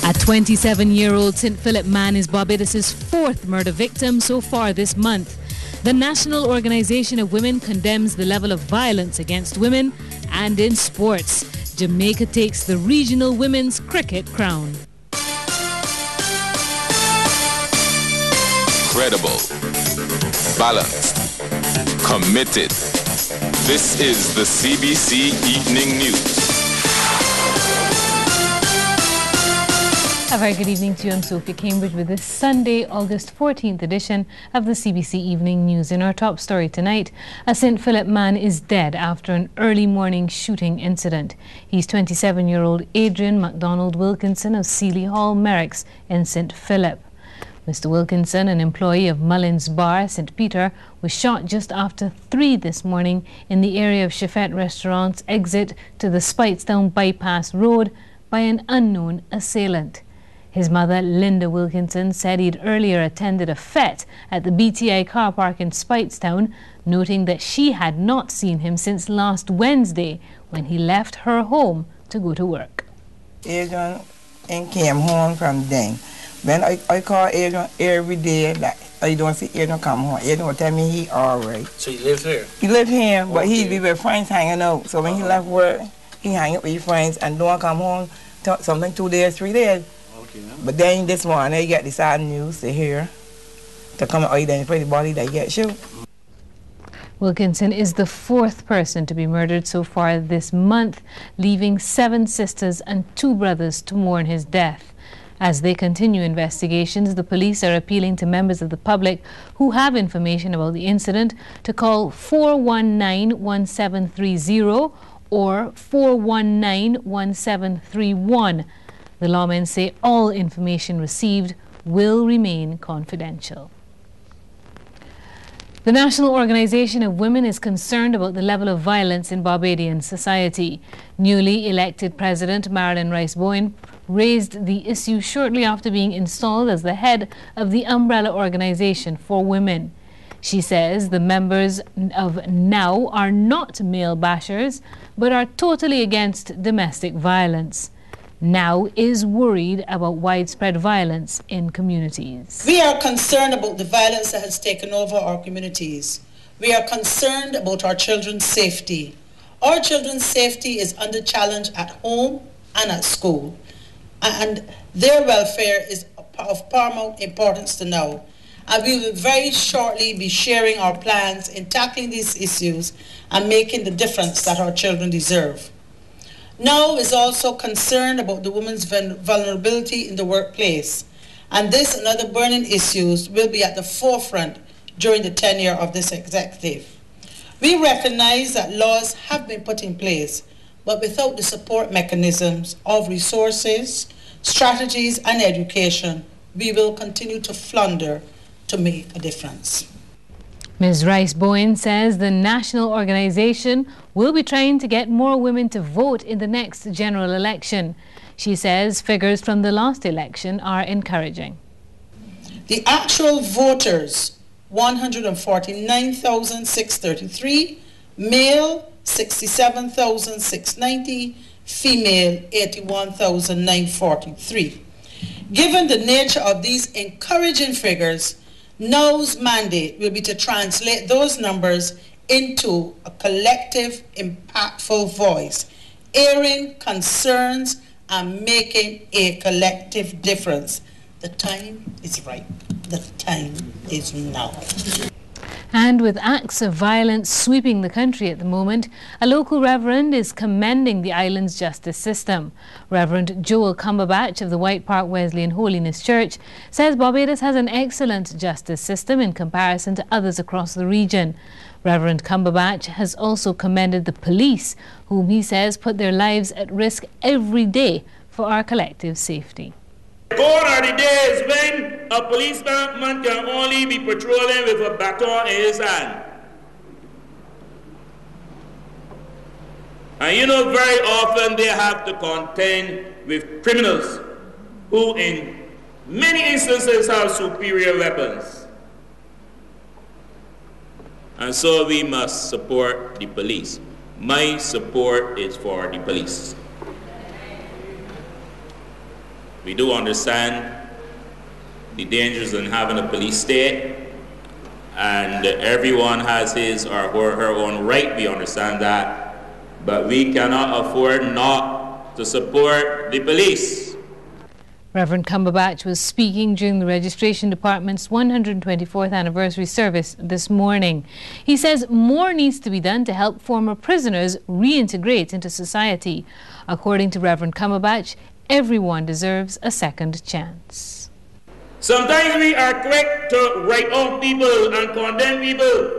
A 27-year-old St. Philip man is Barbados' fourth murder victim so far this month. The National Organization of Women condemns the level of violence against women and in sports. Jamaica takes the regional women's cricket crown. Credible, balanced, committed. This is the CBC Evening News. A very good evening to you. I'm Sophia Cambridge with this Sunday, August 14th edition of the CBC Evening News. In our top story tonight, a St. Philip man is dead after an early morning shooting incident. He's 27-year-old Adrian MacDonald Wilkinson of Seeley Hall, Merricks in St. Philip. Mr. Wilkinson, an employee of Mullins Bar, St. Peter, was shot just after 3 this morning in the area of Chefette Restaurant's exit to the Speightstown Bypass Road by an unknown assailant. His mother, Linda Wilkinson, said he'd earlier attended a fete at the BTI car park in Speightstown, noting that she had not seen him since last Wednesday when he left her home to go to work. Adrian came home from then. When I call Adrian every day, like, I don't see Adrian come home. Adrian will tell me he all right. So he lives here? He live here, but he be with friends hanging out. So when he left work, he hang out with his friends and don't come home something 2 days, 3 days. But then this morning they get the sad news to hear to come and identify the body they get shot. Wilkinson is the fourth person to be murdered so far this month, leaving 7 sisters and 2 brothers to mourn his death. As they continue investigations, the police are appealing to members of the public who have information about the incident to call 419-1730 or 419-1731. The lawmen say all information received will remain confidential. The National Organization of Women is concerned about the level of violence in Barbadian society. Newly elected President Marilyn Rice-Bowen raised the issue shortly after being installed as the head of the umbrella organization for women. She says the members of NOW are not male bashers, but are totally against domestic violence. NOW is worried about widespread violence in communities. We are concerned about the violence that has taken over our communities. We are concerned about our children's safety. Our children's safety is under challenge at home and at school, and their welfare is of paramount importance to NOW. And we will very shortly be sharing our plans in tackling these issues and making the difference that our children deserve. NOW is also concerned about the woman's vulnerability in the workplace, and this and other burning issues will be at the forefront during the tenure of this executive. We recognize that laws have been put in place, but without the support mechanisms of resources, strategies and education, we will continue to flounder to make a difference. Ms. Rice-Bowen says the national organization will be trying to get more women to vote in the next general election. She says figures from the last election are encouraging. The actual voters, 149,633, male 67,690, female 81,943. Given the nature of these encouraging figures, NOW's mandate will be to translate those numbers into a collective, impactful voice, airing concerns and making a collective difference. The time is right. The time is now. And with acts of violence sweeping the country at the moment, a local reverend is commending the island's justice system. Reverend Joel Cumberbatch of the White Park Wesleyan Holiness Church says Barbados has an excellent justice system in comparison to others across the region. Reverend Cumberbatch has also commended the police, whom he says put their lives at risk every day for our collective safety. Gone are the days when a policeman can only be patrolling with a baton in his hand. And you know, very often they have to contend with criminals who in many instances have superior weapons. And so we must support the police. My support is for the police. We do understand the dangers in having a police state, and everyone has his or her own right, we understand that, but we cannot afford not to support the police. Reverend Cumberbatch was speaking during the Registration Department's 124th anniversary service this morning. He says more needs to be done to help former prisoners reintegrate into society. According to Reverend Cumberbatch, everyone deserves a second chance. Sometimes we are quick to write off people and condemn people,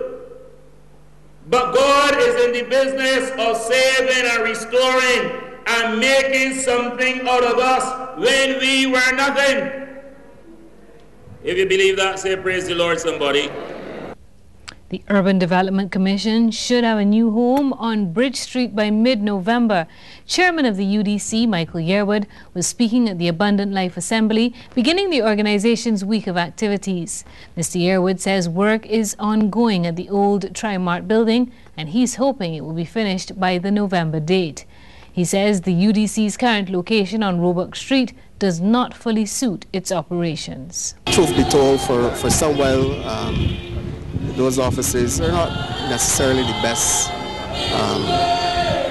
but God is in the business of saving and restoring and making something out of us when we were nothing. If you believe that, say praise the Lord, somebody. The Urban Development Commission should have a new home on Bridge Street by mid-November. Chairman of the UDC, Michael Yearwood, was speaking at the Abundant Life Assembly, beginning the organization's week of activities. Mr. Yearwood says work is ongoing at the old Trimart building, and he's hoping it will be finished by the November date. He says the UDC's current location on Roebuck Street does not fully suit its operations. Truth be told, for Sunwell, those offices are not necessarily the best,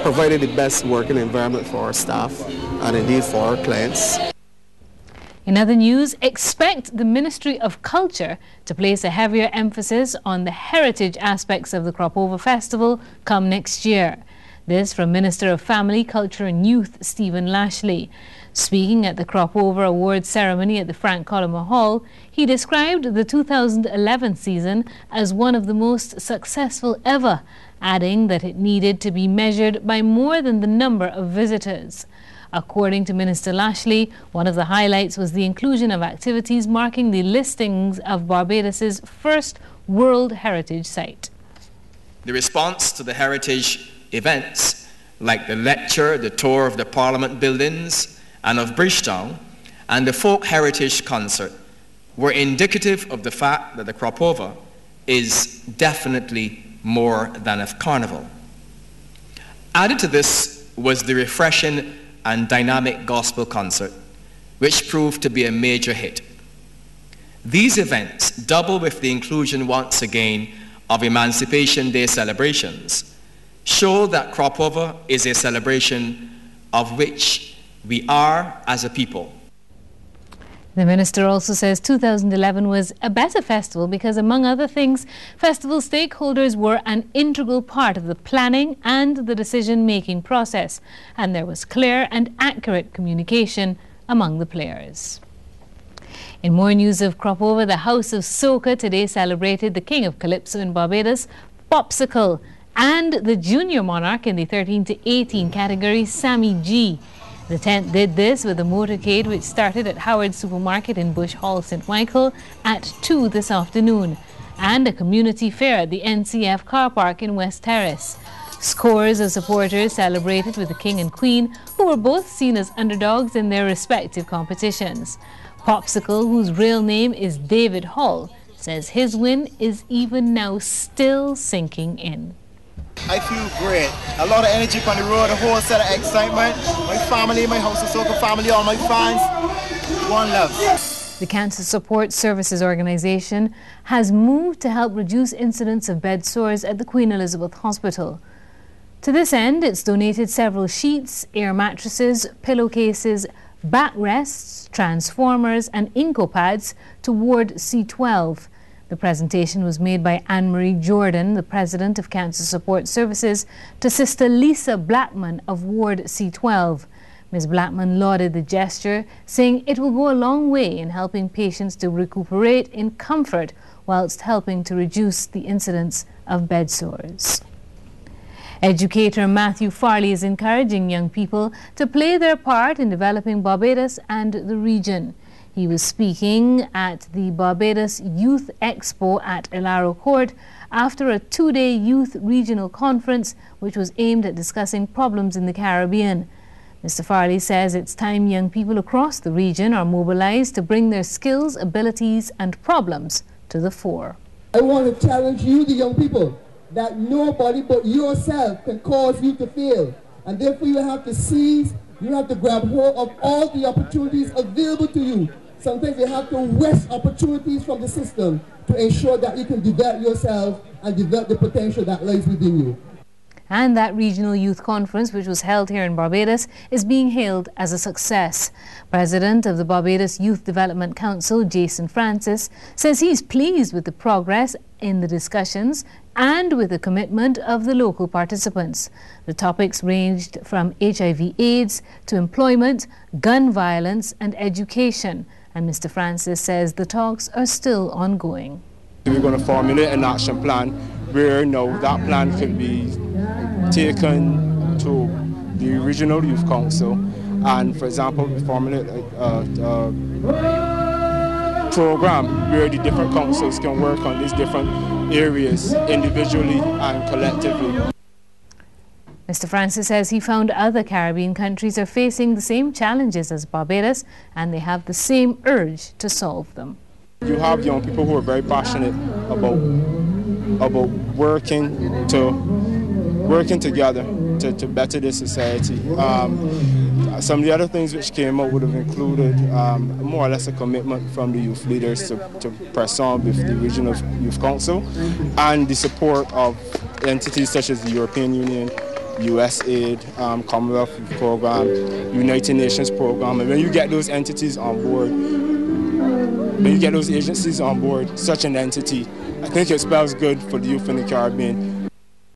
provided the best working environment for our staff and indeed for our clients. In other news, expect the Ministry of Culture to place a heavier emphasis on the heritage aspects of the Cropover Festival come next year. This from Minister of Family, Culture and Youth, Stephen Lashley. Speaking at the Cropover Awards ceremony at the Frank Collymore Hall, he described the 2011 season as one of the most successful ever, adding that it needed to be measured by more than the number of visitors. According to Minister Lashley, one of the highlights was the inclusion of activities marking the listings of Barbados's first World Heritage Site. The response to the heritage events, like the lecture, the tour of the Parliament buildings and of Bridgetown, and the folk heritage concert, were indicative of the fact that the Cropover is definitely more than a carnival. Added to this was the refreshing and dynamic gospel concert, which proved to be a major hit. These events, double with the inclusion once again of Emancipation Day celebrations, show that Cropover is a celebration of which we are as a people. The minister also says 2011 was a better festival because, among other things, festival stakeholders were an integral part of the planning and the decision-making process, and there was clear and accurate communication among the players. In more news of Cropover, the House of Soca today celebrated the King of Calypso in Barbados, Popsicle, and the junior monarch in the 13 to 18 category, Sammy G. The tent did this with a motorcade which started at Howard Supermarket in Bush Hall, St. Michael at 2 this afternoon, and a community fair at the NCF car park in West Terrace. Scores of supporters celebrated with the King and Queen, who were both seen as underdogs in their respective competitions. Popsicle, whose real name is David Hall, says his win is even now still sinking in. I feel great. A lot of energy on the road, a whole set of excitement. My family, my House of Soca family, all my fans, one love. The Cancer Support Services Organisation has moved to help reduce incidents of bed sores at the Queen Elizabeth Hospital. To this end, it's donated several sheets, air mattresses, pillowcases, backrests, transformers and Inco pads to Ward C12. The presentation was made by Anne-Marie Jordan, the President of Cancer Support Services, to Sister Lisa Blackman of Ward C12. Ms. Blackman lauded the gesture, saying it will go a long way in helping patients to recuperate in comfort whilst helping to reduce the incidence of bed sores. Educator Matthew Farley is encouraging young people to play their part in developing Barbados and the region. He was speaking at the Barbados Youth Expo at Elaro Court after a two-day youth regional conference which was aimed at discussing problems in the Caribbean. Mr. Farley says it's time young people across the region are mobilized to bring their skills, abilities and problems to the fore. I want to challenge you, the young people, that nobody but yourself can cause you to fail. And therefore you have to seize You have to grab hold of all the opportunities available to you. Sometimes you have to wrest opportunities from the system to ensure that you can develop yourself and develop the potential that lies within you. And that regional youth conference, which was held here in Barbados, is being hailed as a success. President of the Barbados Youth Development Council, Jason Francis, says he's pleased with the progress in the discussions and with the commitment of the local participants. The topics ranged from HIV/AIDS to employment, gun violence and education. And Mr. Francis says the talks are still ongoing. We're going to formulate an action plan where that plan could be taken to the regional youth council, and for example we formulate a program where the different councils can work on these different areas individually and collectively. Mr. Francis says he found other Caribbean countries are facing the same challenges as Barbados and they have the same urge to solve them. You have young people who are very passionate about working together to better the society. Some of the other things which came up would have included more or less a commitment from the youth leaders to press on with the regional youth council and the support of entities such as the European Union, USAID, Commonwealth Program, United Nations Program. And when you get those entities on board, when you get those agencies on board, such an entity, I think it spells good for the youth in the Caribbean.